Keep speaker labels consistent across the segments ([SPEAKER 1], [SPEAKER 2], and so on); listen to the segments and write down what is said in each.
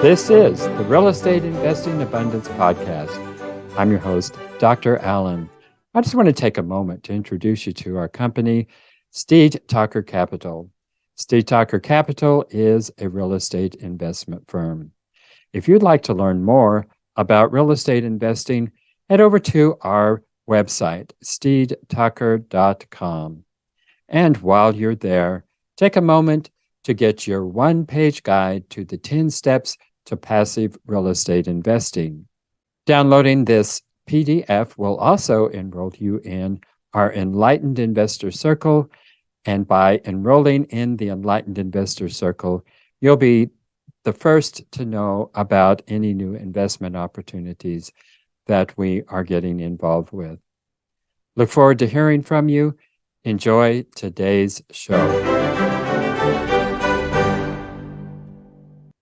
[SPEAKER 1] This is the Real Estate Investing Abundance Podcast. I'm your host, Dr. Allen. I just want to take a moment to introduce you to our company, Steed Talker Capital. Steed Talker Capital is a real estate investment firm. If you'd like to learn more about real estate investing, head over to our website, steedtalker.com. And while you're there, take a moment to get your one-page guide to the 10 steps to passive real estate investing. Downloading this PDF will also enroll you in our Enlightened Investor Circle, and by enrolling in the Enlightened Investor Circle, you'll be the first to know about any new investment opportunities that we are getting involved with. Look forward to hearing from you. Enjoy today's show.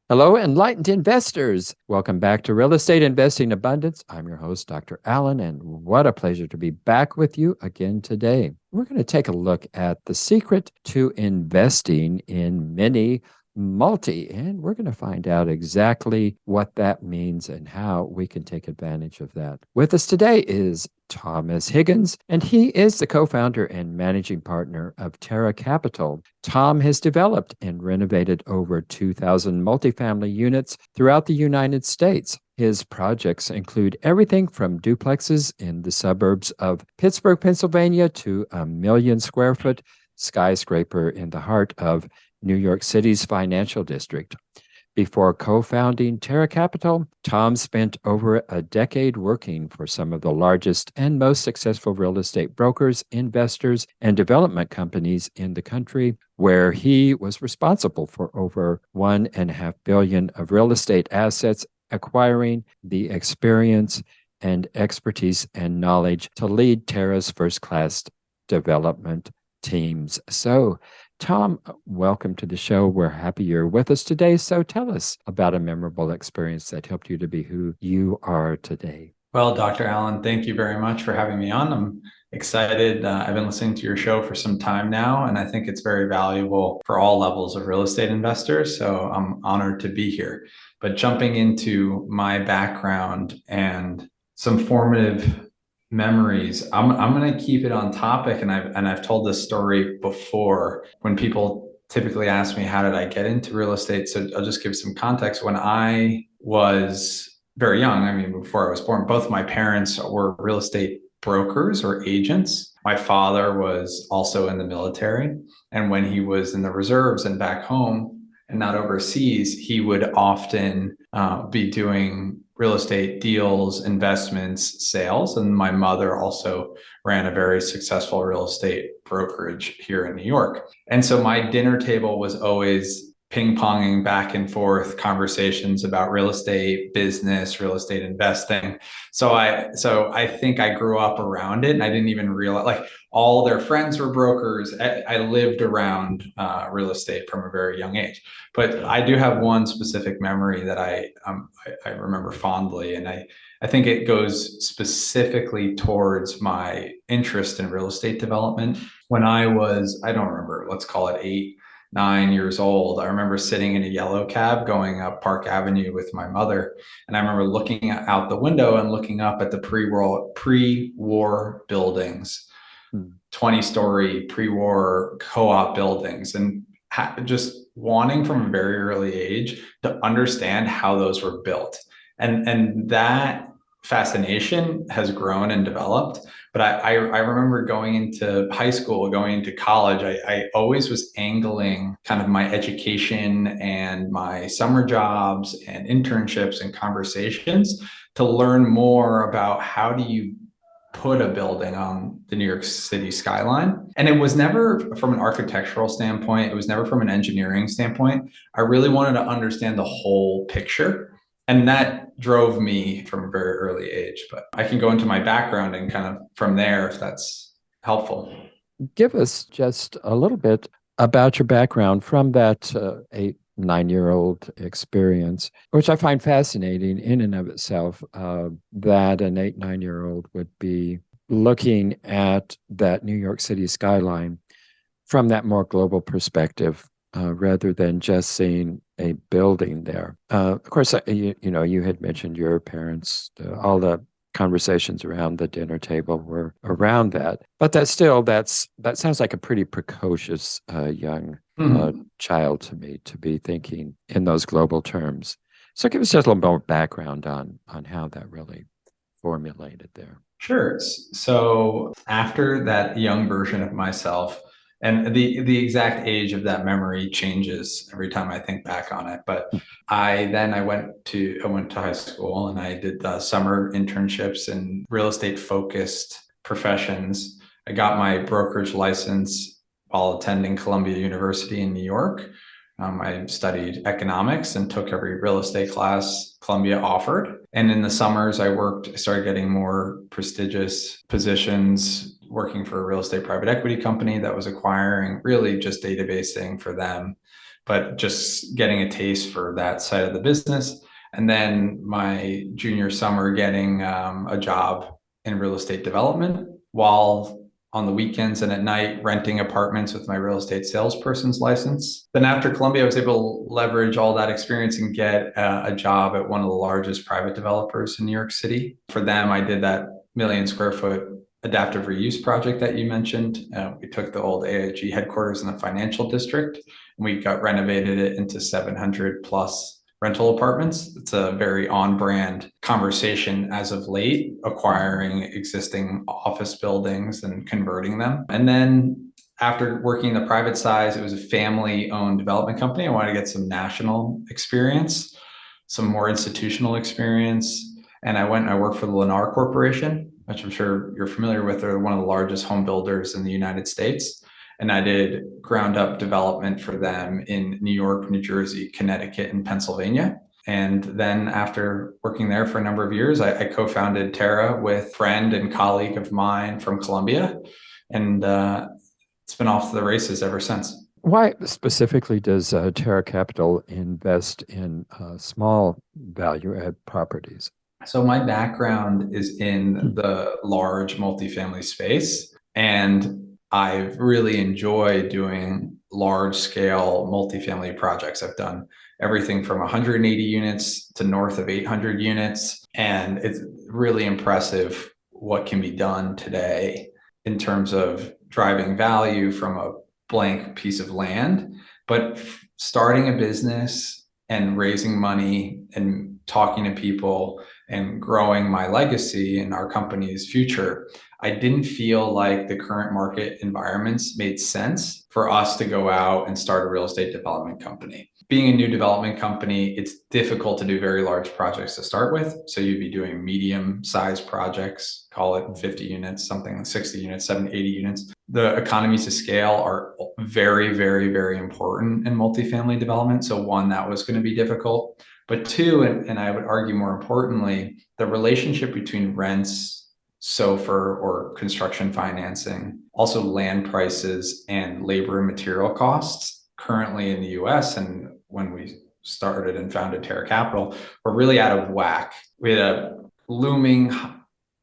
[SPEAKER 1] Hello, enlightened investors. Welcome back to Real Estate Investing Abundance. I'm your host, Dr. Allen, and what a pleasure to be back with you again today. We're going to take a look at the secret to investing in mini multi, and we're going to find out exactly what that means and how we can take advantage of that. With us today is Thomas Higgins, and he is the co-founder and managing partner of Terra Capital. Tom has developed and renovated over 2,000 multifamily units throughout the United States. His projects include everything from duplexes in the suburbs of Pittsburgh, Pennsylvania, to a million-square-foot skyscraper in the heart of New York City's financial district. Before co-founding Terra Capital, Tom spent over a decade working for some of the largest and most successful real estate brokers, investors, and development companies in the country, where he was responsible for over $1.5 billion of real estate assets, acquiring the experience and expertise and knowledge to lead Terra's first-class development teams. So, Tom, welcome to the show. We're happy you're with us today. So tell us about a memorable experience that helped you to be who you are today.
[SPEAKER 2] Well, Dr. Allen, thank you very much for having me on. I'm excited. I've been listening to your show for some time now, and I think it's very valuable for all levels of real estate investors. So I'm honored to be here. But jumping into my background and some formative memories, I'm going to keep it on topic, and I've told this story before when people typically ask me, how did I get into real estate? So I'll just give some context. When I was very young, I mean, before I was born, both my parents were real estate brokers or agents. My father was also in the military, and when he was in the reserves and back home and not overseas, he would often be doing real estate deals, investments, sales. And my mother also ran a very successful real estate brokerage here in New York. And so my dinner table was always ping-ponging back and forth conversations about real estate, business, real estate investing. So I think I grew up around it, and I didn't even realize, like, all their friends were brokers. I lived around real estate from a very young age. But I do have one specific memory that I remember fondly, and I think it goes specifically towards my interest in real estate development. When I was, I don't remember, let's call it 8-9 years old, I remember sitting in a yellow cab going up Park Avenue with my mother. And I remember looking out the window and looking up at the pre-war buildings, 20-story pre-war co-op buildings, and just wanting from a very early age to understand how those were built. And that fascination has grown and developed. But I remember going into high school, going into college, I always was angling kind of my education and my summer jobs and internships and conversations to learn more about how do you put a building on the New York City skyline. And it was never from an architectural standpoint. It was never from an engineering standpoint. I really wanted to understand the whole picture. And that drove me from a very early age. But I can go into my background and kind of from there, if that's helpful.
[SPEAKER 1] Give us just a little bit about your background from that 8-9-year-old experience, which I find fascinating in and of itself, that an 8-9-year-old would be looking at that New York City skyline from that more global perspective, rather than just seeing a building there. Of course, you had mentioned your parents, all the conversations around the dinner table were around that. But that sounds like a pretty precocious young child to me to be thinking in those global terms. So give us just a little more background on how that really formulated there.
[SPEAKER 2] Sure. So after that young version of myself, and the exact age of that memory changes every time I think back on it. But I went to high school and I did summer internships in real estate focused professions. I got my brokerage license while attending Columbia University in New York. I studied economics and took every real estate class Columbia offered. And in the summers, I started getting more prestigious positions working for a real estate private equity company that was acquiring, really just databasing for them, but just getting a taste for that side of the business. And then my junior summer, getting a job in real estate development while on the weekends and at night renting apartments with my real estate salesperson's license. Then after Columbia, I was able to leverage all that experience and get a job at one of the largest private developers in New York City. For them, I did that million-square-foot adaptive reuse project that you mentioned. We took the old AIG headquarters in the financial district and we got renovated it into 700 plus rental apartments. It's a very on-brand conversation as of late, acquiring existing office buildings and converting them. And then after working the private side, it was a family-owned development company. I wanted to get some national experience, some more institutional experience. And I worked for the Lennar Corporation, which I'm sure you're familiar with. They're one of the largest home builders in the United States. And I did ground up development for them in New York, New Jersey, Connecticut, and Pennsylvania. And then after working there for a number of years, I co-founded Terra with a friend and colleague of mine from Columbia. And it's been off to the races ever since.
[SPEAKER 1] Why specifically does Terra Capital invest in small value add properties?
[SPEAKER 2] So my background is in the large multifamily space, and I've really enjoyed doing large scale multifamily projects. I've done everything from 180 units to north of 800 units. And it's really impressive what can be done today in terms of driving value from a blank piece of land. But starting a business and raising money and talking to people and growing my legacy and our company's future, I didn't feel like the current market environments made sense for us to go out and start a real estate development company. Being a new development company, it's difficult to do very large projects to start with. So you'd be doing medium-sized projects, call it 50 units, something like 60 units, 70, 80 units. The economies of scale are very, very, very important in multifamily development. So one, that was going to be difficult. But two, and I would argue more importantly, the relationship between rents, SOFR or construction financing, also land prices and labor and material costs currently in the US, and when we started and founded Terra Capital, were really out of whack. We had a looming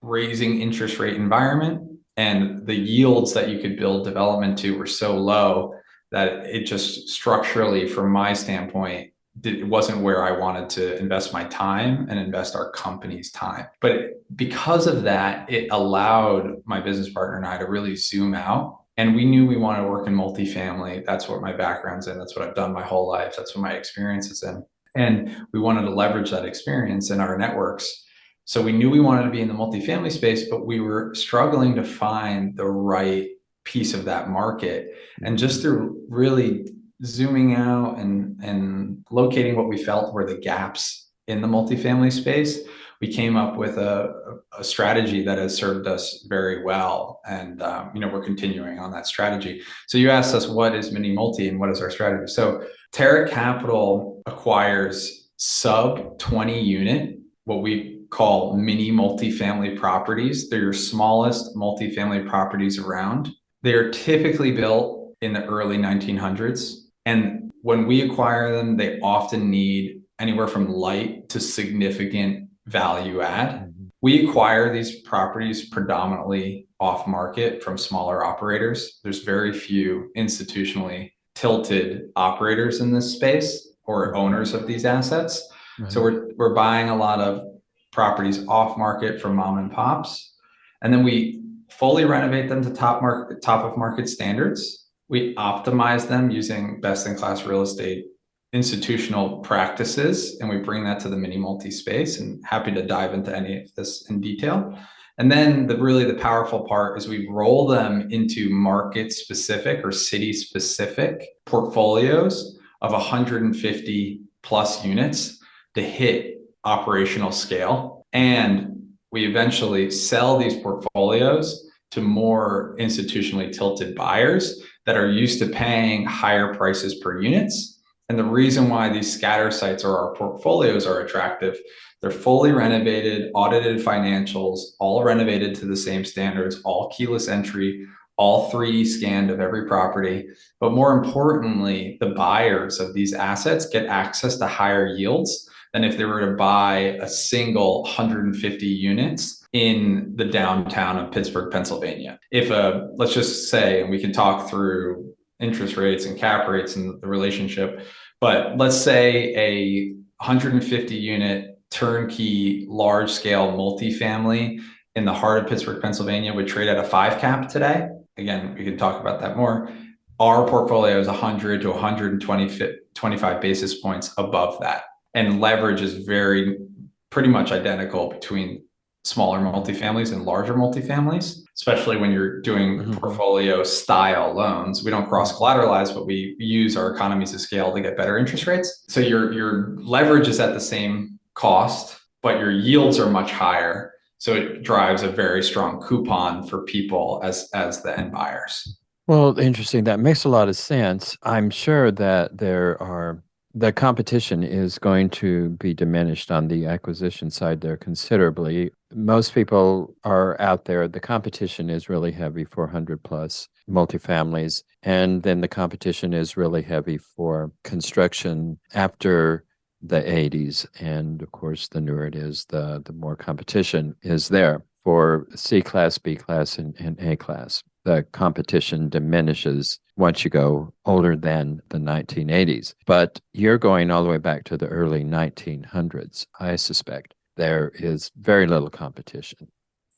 [SPEAKER 2] raising interest rate environment, and the yields that you could build development to were so low that it just structurally, from my standpoint, it wasn't where I wanted to invest my time and invest our company's time. But because of that, it allowed my business partner and I to really zoom out. And we knew we wanted to work in multifamily. That's what my background's in. That's what I've done my whole life. That's what my experience is in. And we wanted to leverage that experience in our networks. So we knew we wanted to be in the multifamily space, but we were struggling to find the right piece of that market. And just through really zooming out and locating what we felt were the gaps in the multifamily space, we came up with a strategy that has served us very well. And we're continuing on that strategy. So you asked us, what is mini multi and what is our strategy? So Terra Capital acquires sub 20 unit, what we call mini multifamily properties. They're your smallest multifamily properties around. They're typically built in the early 1900s. And when we acquire them, they often need anywhere from light to significant value add. We acquire these properties predominantly off market from smaller operators. There's very few institutionally tilted operators in this space. or owners of these assets.
[SPEAKER 1] Right.
[SPEAKER 2] So we're buying a lot of properties off market from mom and pops, and then we fully renovate them to top of market standards. We optimize them using best in class real estate institutional practices, and we bring that to the mini multi space, and happy to dive into any of this in detail. And then the powerful part is we roll them into market specific or city specific portfolios of 150 plus units to hit operational scale. And we eventually sell these portfolios to more institutionally tilted buyers that are used to paying higher prices per units. And the reason why these scatter sites or our portfolios are attractive, they're fully renovated, audited financials, all renovated to the same standards, all keyless entry, all 3D scanned of every property. But more importantly, the buyers of these assets get access to higher yields than if they were to buy a single 150 units in the downtown of Pittsburgh, Pennsylvania. If let's just say, and we can talk through interest rates and cap rates and the relationship, but let's say a 150 unit turnkey large scale multifamily in the heart of Pittsburgh, Pennsylvania would trade at a 5 cap today. Again, we can talk about that more. Our portfolio is 100 to 125 basis points above that. And leverage is pretty much identical between smaller multifamilies and larger multifamilies, especially when you're doing portfolio style loans. We don't cross collateralize, but we use our economies of scale to get better interest rates. So your leverage is at the same cost, but your yields are much higher. So it drives a very strong coupon for people as the end buyers.
[SPEAKER 1] Well, interesting. That makes a lot of sense. I'm sure that the competition is going to be diminished on the acquisition side there considerably. Most people are out there. The competition is really heavy for 100 plus multifamilies. And then the competition is really heavy for construction after the 80s. And of course, the newer it is, the more competition is there for C class, B class, and A class. The competition diminishes once you go older than the 1980s. But you're going all the way back to the early 1900s. I suspect there is very little competition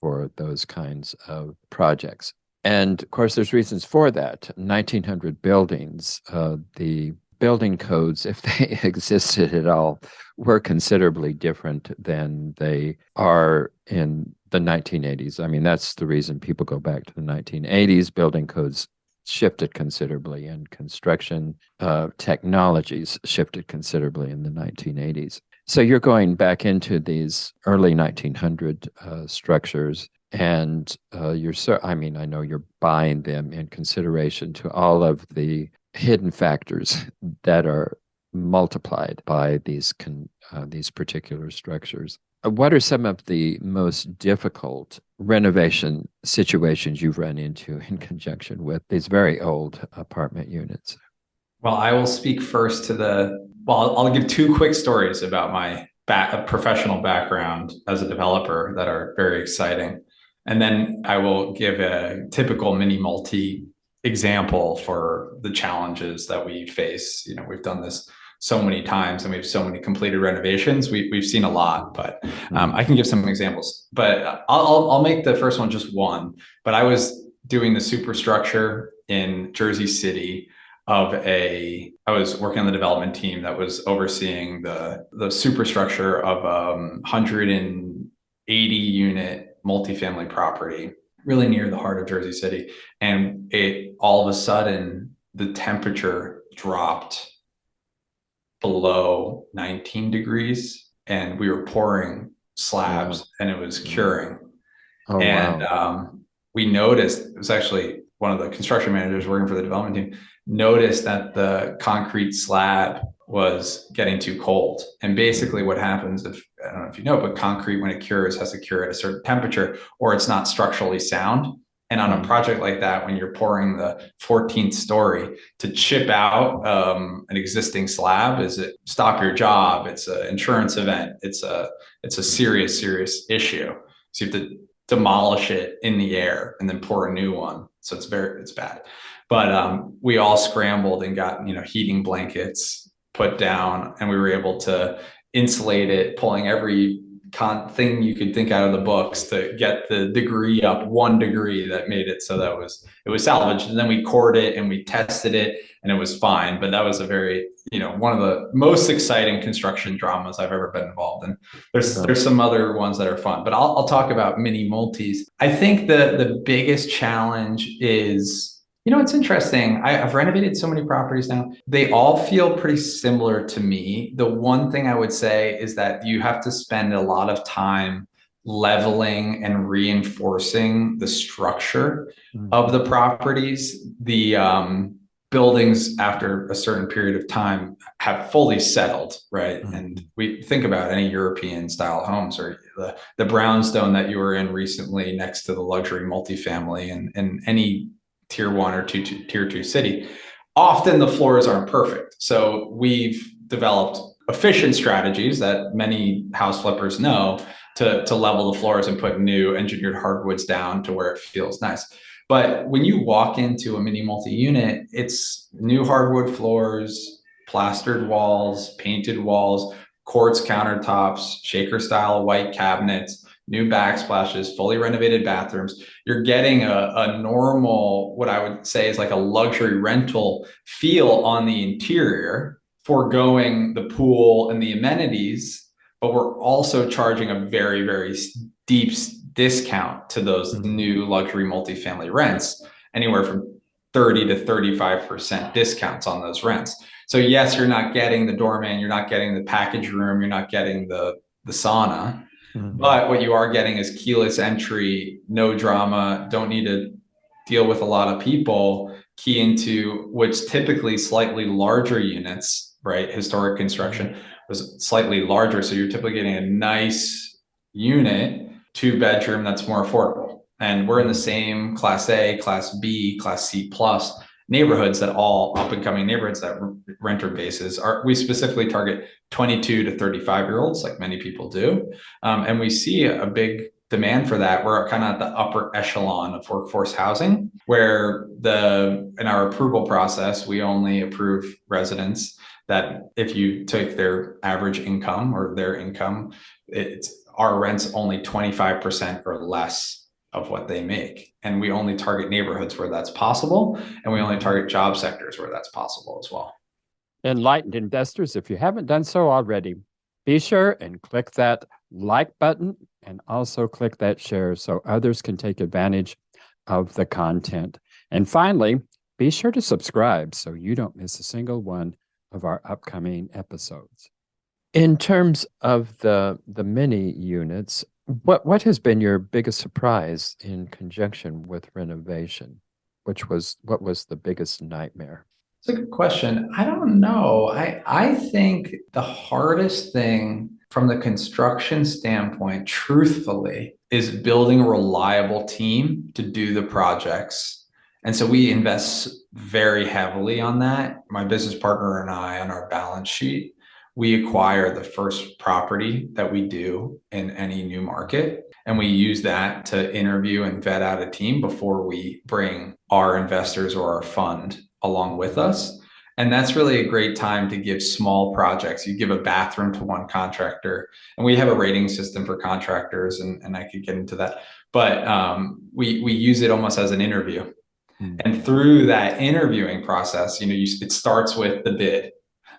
[SPEAKER 1] for those kinds of projects. And of course, there's reasons for that. 1900 buildings, the building codes, if they existed at all, were considerably different than they are in the 1980s. I mean, that's the reason people go back to the 1980s. Building codes shifted considerably, and construction technologies shifted considerably in the 1980s. So you're going back into these early 1900 structures, and I know you're buying them in consideration to all of the hidden factors that are multiplied by these particular structures. What are some of the most difficult renovation situations you've run into in conjunction with these very old apartment units?
[SPEAKER 2] Well, I will speak first I'll give 2 quick stories about my professional background as a developer that are very exciting. And then I will give a typical mini multi example for the challenges that we face. We've done this so many times and we have so many completed renovations. We've seen a lot, but I can give some examples. But I'll make the first one just one. But I was doing the superstructure in Jersey City I was working on the development team that was overseeing the superstructure of 180 unit multifamily property, really near the heart of Jersey City. And all of a sudden, the temperature dropped below 19 degrees and we were pouring slabs and it was curing.
[SPEAKER 1] Oh,
[SPEAKER 2] and
[SPEAKER 1] wow.
[SPEAKER 2] We noticed, it was actually one of the construction managers working for the development team, noticed that the concrete slab was getting too cold. And basically what happens, I don't know if you know, but concrete, when it cures, has to cure at a certain temperature or it's not structurally sound. And on a project like that, when you're pouring the 14th story, to chip out an existing slab stop your job. It's an insurance event. It's a serious issue. So you have to demolish it in the air and then pour a new one. So it's bad. But we all scrambled and got heating blankets, put down, and we were able to insulate it, pulling every thing you could think out of the books to get the degree up 1 degree that made it so that it was salvaged. And then we cored it and we tested it, and it was fine. But that was a very, one of the most exciting construction dramas I've ever been involved in. There's some other ones that are fun, but I'll talk about mini multis. I think the biggest challenge is, it's interesting. I've renovated so many properties now. They all feel pretty similar to me. The one thing I would say is that you have to spend a lot of time leveling and reinforcing the structure of the properties. The buildings, after a certain period of time, have fully settled, right? And we think about any European style homes, or the brownstone that you were in recently next to the luxury multifamily, and any tier 1 or tier 2 city. Often the floors aren't perfect. So we've developed efficient strategies that many house flippers know to level the floors and put new engineered hardwoods down to where it feels nice. But when you walk into a mini multi-unit, it's new hardwood floors, plastered walls, painted walls, quartz countertops, shaker style white cabinets, new backsplashes, fully renovated bathrooms. You're getting a normal, what I would say is like a luxury rental feel on the interior, foregoing the pool and the amenities, but we're also charging a very, very deep discount to those new luxury multifamily rents, anywhere from 30 to 35% discounts on those rents. So yes, you're not getting the doorman, you're not getting the package room, you're not getting the sauna. But what you are getting is keyless entry, no drama, don't need to deal with a lot of people, key into what's typically slightly larger units, right? Historic construction was slightly larger. So you're typically getting a nice unit, 2-bedroom that's more affordable. And we're in the same Class A, Class B, Class C plus neighborhoods, that all up and coming neighborhoods that renter bases are. We specifically target 22 to 35-year-olds, like many people do. And we see a big demand for that. We're kind of at the upper echelon of workforce housing, where in our approval process, we only approve residents that if you take their average income or their income, our rent's only 25% or less of what they make. And we only target neighborhoods where that's possible. And we only target job sectors where that's possible as well.
[SPEAKER 1] Enlightened investors, if you haven't done so already, be sure and click that like button, and also click that share so others can take advantage of the content. And finally, be sure to subscribe so you don't miss a single one of our upcoming episodes. In terms of the mini units, what has been your biggest surprise in conjunction with renovation? What was the biggest nightmare?
[SPEAKER 2] It's a good question. I don't know. I think the hardest thing from the construction standpoint, truthfully, is building a reliable team to do the projects. And so we invest very heavily on that. My business partner and I, on our balance sheet, we acquire the first property that we do in any new market. And we use that to interview and vet out a team before we bring our investors or our fund along with us. And that's really a great time to give small projects. You give a bathroom to one contractor, and we have a rating system for contractors, and I could get into that. But we use it almost as an interview. And through that interviewing process, it starts with the bid.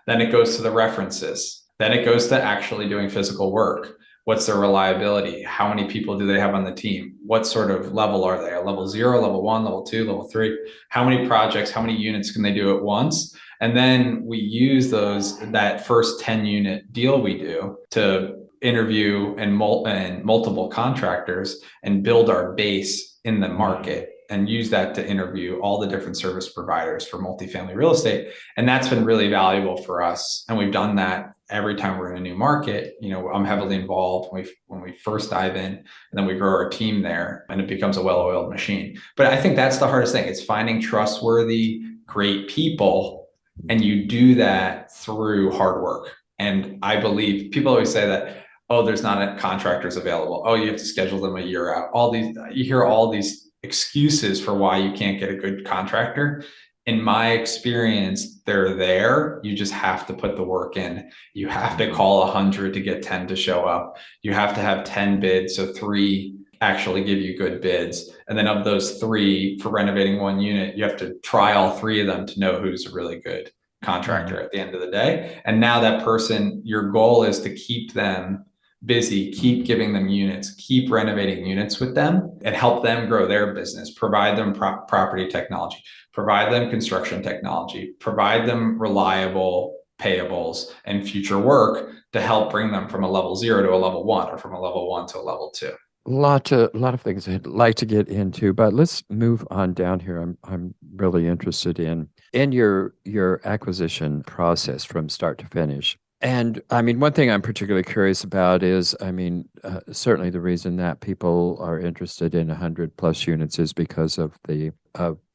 [SPEAKER 2] Then it goes to the references. Then it goes to actually doing physical work. What's their reliability? How many people do they have on the team? What sort of level are they? A level 0, level 1, level 2, level 3? How many projects, how many units can they do at once? And then we use that first 10-unit deal we do to interview and multiple contractors and build our base in the market, and use that to interview all the different service providers for multifamily real estate. And that's been really valuable for us. And we've done that every time we're in a new market. I'm heavily involved when we first dive in, and then we grow our team there, and it becomes a well-oiled machine. But I think that's the hardest thing. It's finding trustworthy, great people. And you do that through hard work. And I believe people always say that, oh, there's not contractors available. Oh, you have to schedule them a year out. You hear all these excuses for why you can't get a good contractor. in my experience, they're there. You just have to put the work in. You have to call 100 to get 10 to show up. You have to have 10 bids, so 3 actually give you good bids. And then of those 3 for renovating 1 unit, you have to try all 3 of them to know who's a really good contractor at the end of the day. And now that person, your goal is to keep them busy, keep giving them units, keep renovating units with them, and help them grow their business, provide them property technology, provide them construction technology, provide them reliable payables and future work to help bring them from a level 0 to a level 1, or from a level 1 to a level 2.
[SPEAKER 1] Lot of things I'd like to get into, but let's move on down here. I'm really interested in your acquisition process from start to finish. And I mean, one thing I'm particularly curious about is, I mean, certainly the reason that people are interested in 100 plus units is because of the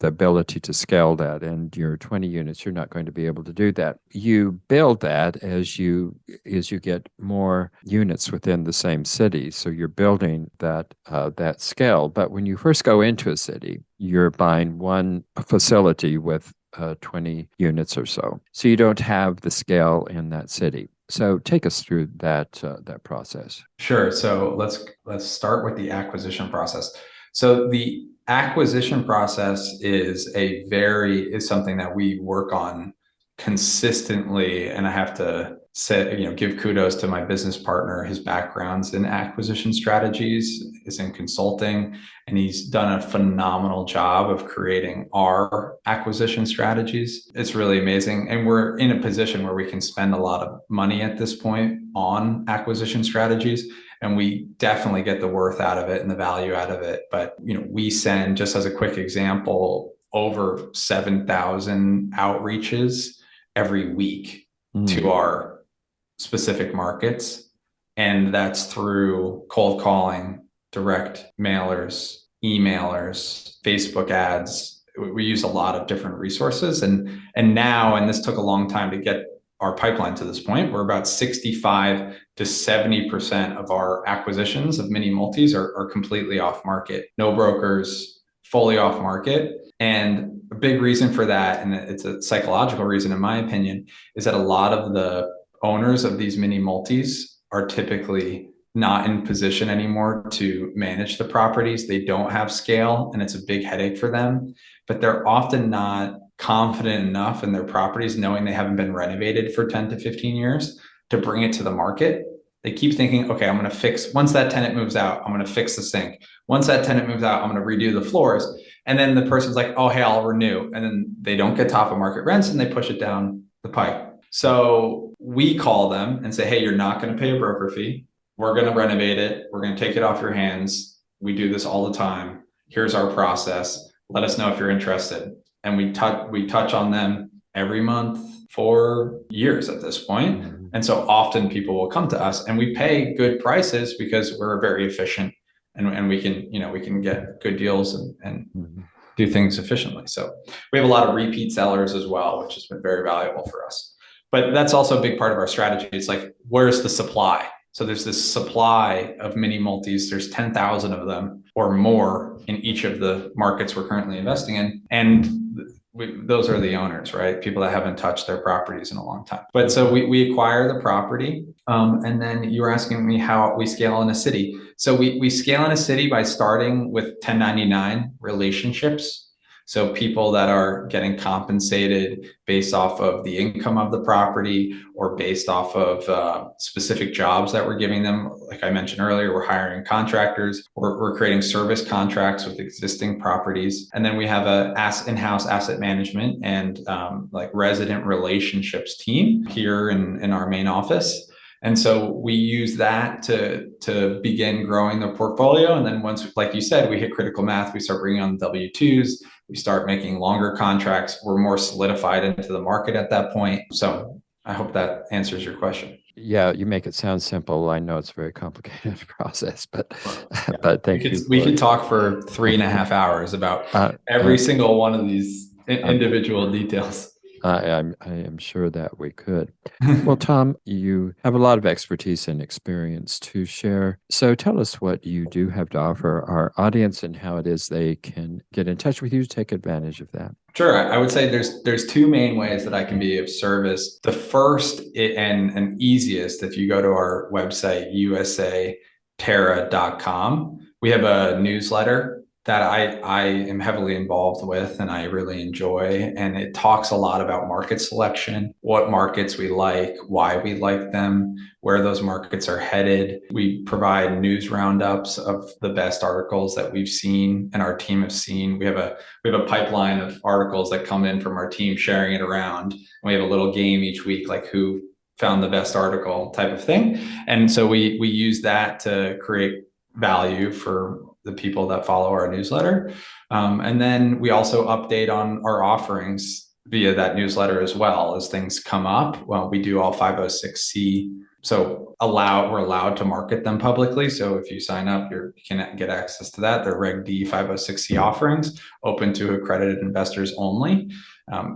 [SPEAKER 1] ability to scale that. And your 20 units, you're not going to be able to do that. You build that as you get more units within the same city. So you're building that scale. But when you first go into a city, you're buying one facility with 20 units or so. So you don't have the scale in that city. So take us through that process.
[SPEAKER 2] Sure. So let's start with the acquisition process. So the acquisition process is something that we work on consistently, and I have to give kudos to my business partner. His background's in acquisition strategies, is in consulting, and he's done a phenomenal job of creating our acquisition strategies. It's really amazing, and we're in a position where we can spend a lot of money at this point on acquisition strategies, and we definitely get the worth out of it and the value out of it. But we send, just as a quick example, over 7,000 outreaches every week to our specific markets. And that's through cold calling, direct mailers, emailers, Facebook ads. We use a lot of different resources. And this took a long time to get our pipeline to this point. We're about 65 to 70% of our acquisitions of mini multis are completely off market. No brokers, fully off market. And a big reason for that, and it's a psychological reason in my opinion, is that a lot of the owners of these mini multis are typically not in position anymore to manage the properties. They don't have scale, and it's a big headache for them, but they're often not confident enough in their properties, knowing they haven't been renovated for 10 to 15 years, to bring it to the market. They keep thinking, okay, I'm going to fix, once that tenant moves out, I'm going to fix the sink. Once that tenant moves out, I'm going to redo the floors. And then the person's like, oh, hey, I'll renew. And then they don't get top of market rents and they push it down the pike. So we call them and say, hey, you're not going to pay a broker fee. We're going to renovate it. We're going to take it off your hands. We do this all the time. Here's our process. Let us know if you're interested. And we touch on them every month for years at this point. And so often people will come to us, and we pay good prices because we're very efficient, and we can get good deals and do things efficiently. So we have a lot of repeat sellers as well, which has been very valuable for us. But that's also a big part of our strategy. It's like, where's the supply? So there's this supply of mini multis. There's 10,000 of them or more in each of the markets we're currently investing in. And those are the owners, right? People that haven't touched their properties in a long time. But so we acquire the property. And then you were asking me how we scale in a city. So we scale in a city by starting with 1099 relationships. So people that are getting compensated based off of the income of the property or based off of specific jobs that we're giving them. Like I mentioned earlier, we're hiring contractors, we're creating service contracts with existing properties. And then we have a in-house asset management and like resident relationships team here in our main office. And so we use that to begin growing the portfolio. And then once, like you said, we hit critical math, we start bringing on W-2s, we start making longer contracts. We're more solidified into the market at that point. So I hope that answers your question.
[SPEAKER 1] Yeah, you make it sound simple. I know it's a very complicated process, but thank you.
[SPEAKER 2] We could talk for 3.5 hours about every single one of these individual details.
[SPEAKER 1] I am sure that we could. Well, Tom, you have a lot of expertise and experience to share. So tell us what you do have to offer our audience and how it is they can get in touch with you to take advantage of that.
[SPEAKER 2] Sure. I would say there's two main ways that I can be of service. The first and easiest, if you go to our website, usaterra.com, we have a newsletter that I am heavily involved with and I really enjoy. And it talks a lot about market selection, what markets we like, why we like them, where those markets are headed. We provide news roundups of the best articles that we've seen and our team have seen. We have a pipeline of articles that come in from our team sharing it around. And we have a little game each week, like who found the best article type of thing. And so we use that to create value for the people that follow our newsletter. And then we also update on our offerings via that newsletter as well as things come up. Well, we do all 506C. So we're allowed to market them publicly. So if you sign up, you can get access to that. They're Reg D 506C offerings, open to accredited investors only.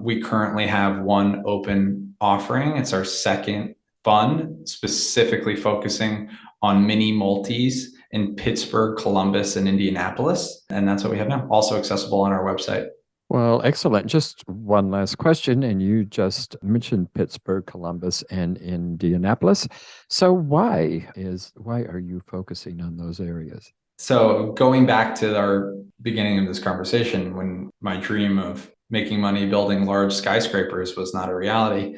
[SPEAKER 2] We currently have one open offering. It's our second fund, specifically focusing on mini multis in Pittsburgh, Columbus, and Indianapolis. And that's what we have now, also accessible on our website.
[SPEAKER 1] Well, excellent. Just one last question. And you just mentioned Pittsburgh, Columbus, and Indianapolis. So why are you focusing on those areas?
[SPEAKER 2] So going back to our beginning of this conversation, when my dream of making money building large skyscrapers was not a reality,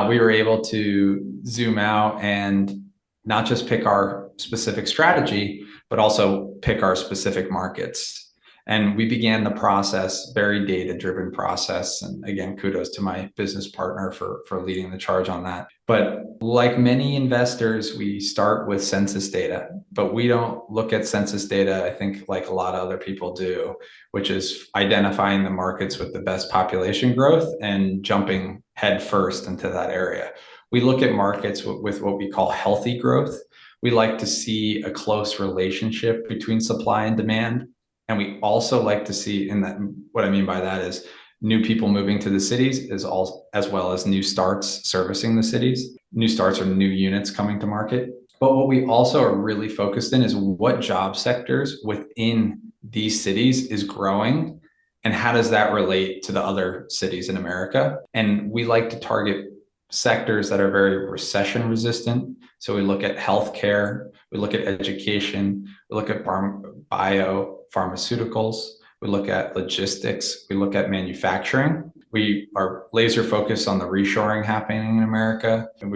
[SPEAKER 2] we were able to zoom out and not just pick our specific strategy, but also pick our specific markets. And we began the process, very data-driven process. And again, kudos to my business partner for leading the charge on that. But like many investors, we start with census data, but we don't look at census data, I think, like a lot of other people do, which is identifying the markets with the best population growth and jumping headfirst into that area. We look at markets with what we call healthy growth. We like to see a close relationship between supply and demand. And we also like to see, in that, what I mean by that is new people moving to the cities as well as new starts servicing the cities. New starts are new units coming to market. But what we also are really focused in is what job sectors within these cities is growing and how does that relate to the other cities in America. And we like to target sectors that are very recession resistant. So we look at healthcare, we look at education, we look at biopharmaceuticals, we look at logistics, we look at manufacturing. We are laser focused on the reshoring happening in America. And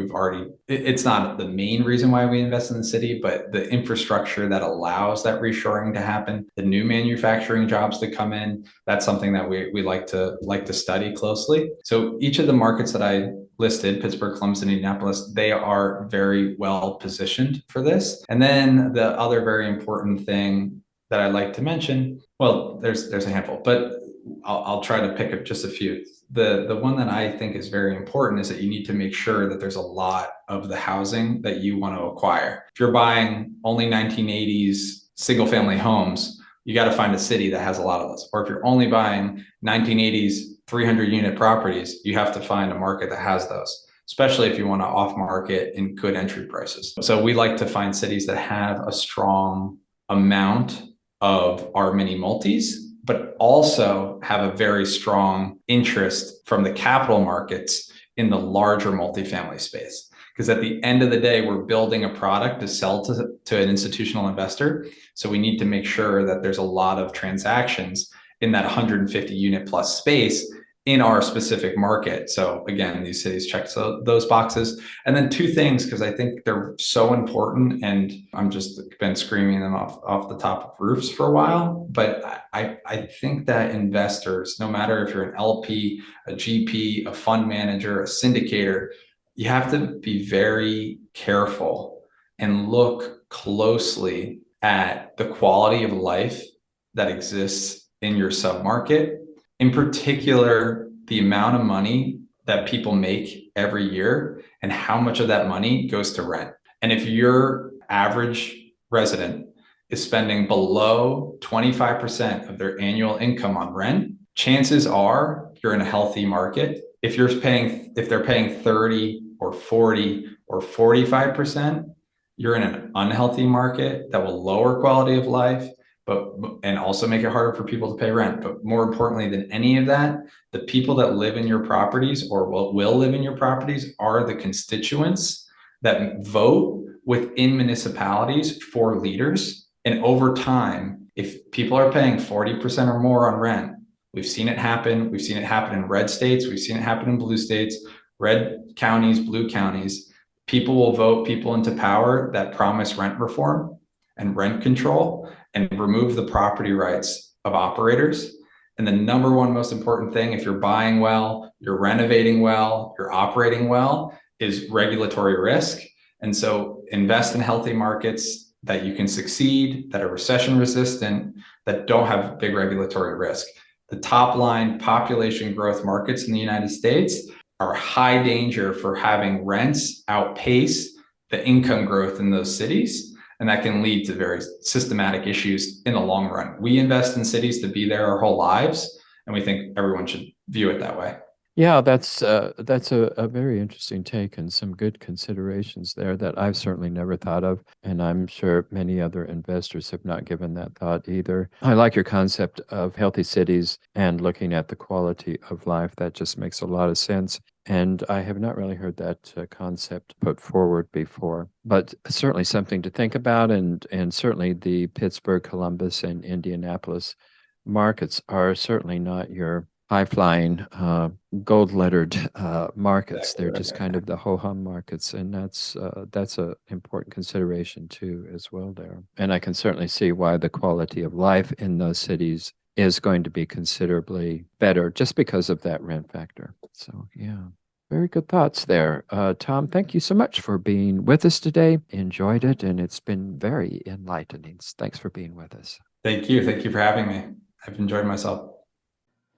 [SPEAKER 2] it's not the main reason why we invest in the city, but the infrastructure that allows that reshoring to happen, the new manufacturing jobs to come in, that's something that we like to study closely. So each of the markets that I listed, Pittsburgh, Columbus, and Indianapolis, they are very well positioned for this. And then the other very important thing that I'd like to mention, well, there's a handful, but I'll try to pick up just a few. The one that I think is very important is that you need to make sure that there's a lot of the housing that you want to acquire. If you're buying only 1980s single family homes, you got to find a city that has a lot of those. Or if you're only buying 1980s 300 unit properties, you have to find a market that has those, especially if you want to off market in good entry prices. So we like to find cities that have a strong amount of our mini multis, but also have a very strong interest from the capital markets in the larger multifamily space. Because at the end of the day, we're building a product to sell to an institutional investor. So we need to make sure that there's a lot of transactions in that 150 unit plus space in our specific market. So again, these cities check those boxes. And then two things, because I think they're so important and I'm just been screaming them off the top of roofs for a while. But I think that investors, no matter if you're an LP, a GP, a fund manager, a syndicator, you have to be very careful and look closely at the quality of life that exists in your submarket. In particular, the amount of money that people make every year and how much of that money goes to rent. And if your average resident is spending below 25% of their annual income on rent, chances are you're in a healthy market if they're paying 30 or 40 or 45%, you're in an unhealthy market that will lower quality of life, and also make it harder for people to pay rent. But more importantly than any of that, the people that live in your properties or will live in your properties are the constituents that vote within municipalities for leaders. And over time, if people are paying 40% or more on rent, we've seen it happen. We've seen it happen in red states. We've seen it happen in blue states, red counties, blue counties. People will vote people into power that promise rent reform and rent control and remove the property rights of operators. And the number one most important thing, if you're buying well, you're renovating well, you're operating well, is regulatory risk. And so invest in healthy markets that you can succeed, that are recession resistant, that don't have big regulatory risk. The top line population growth markets in the United States are high danger for having rents outpace the income growth in those cities. And that can lead to very systematic issues in the long run. We invest in cities to be there our whole lives, and we think everyone should view it that way.
[SPEAKER 1] Yeah, that's a very interesting take and some good considerations there that I've certainly never thought of, and I'm sure many other investors have not given that thought either. I like your concept of healthy cities and looking at the quality of life. That just makes a lot of sense. And I have not really heard that concept put forward before, but certainly something to think about. And certainly the Pittsburgh, Columbus, and Indianapolis markets are certainly not your high-flying, gold-lettered markets. They're just kind of the ho-hum markets, and that's an important consideration too as well there. And I can certainly see why the quality of life in those cities is going to be considerably better just because of that rent factor. So yeah, very good thoughts there. Tom, thank you so much for being with us today. Enjoyed it, and it's been very enlightening. Thanks for being with us.
[SPEAKER 2] Thank you. Thank you for having me. I've enjoyed myself.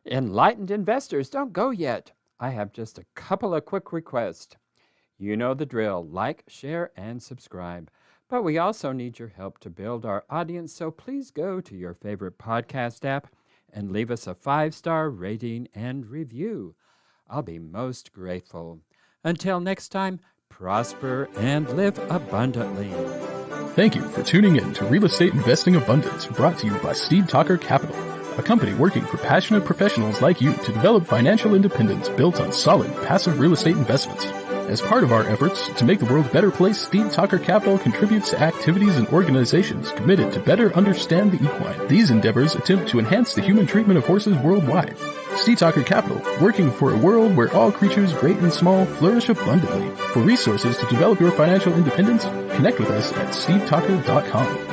[SPEAKER 1] Enlightened investors, don't go yet. I have just a couple of quick requests. You know the drill. Like, share, and subscribe. But we also need your help to build our audience, so please go to your favorite podcast app and leave us a 5-star rating and review. I'll be most grateful. Until next time, prosper and live abundantly.
[SPEAKER 3] Thank you for tuning in to Real Estate Investing Abundance, brought to you by Terra Capital, a company working for passionate professionals like you to develop financial independence built on solid, passive real estate investments. As part of our efforts to make the world a better place, Terra Capital contributes to activities and organizations committed to better understand the equine. These endeavors attempt to enhance the human treatment of horses worldwide. Terra Capital, working for a world where all creatures, great and small, flourish abundantly. For resources to develop your financial independence, connect with us at stevetucker.com.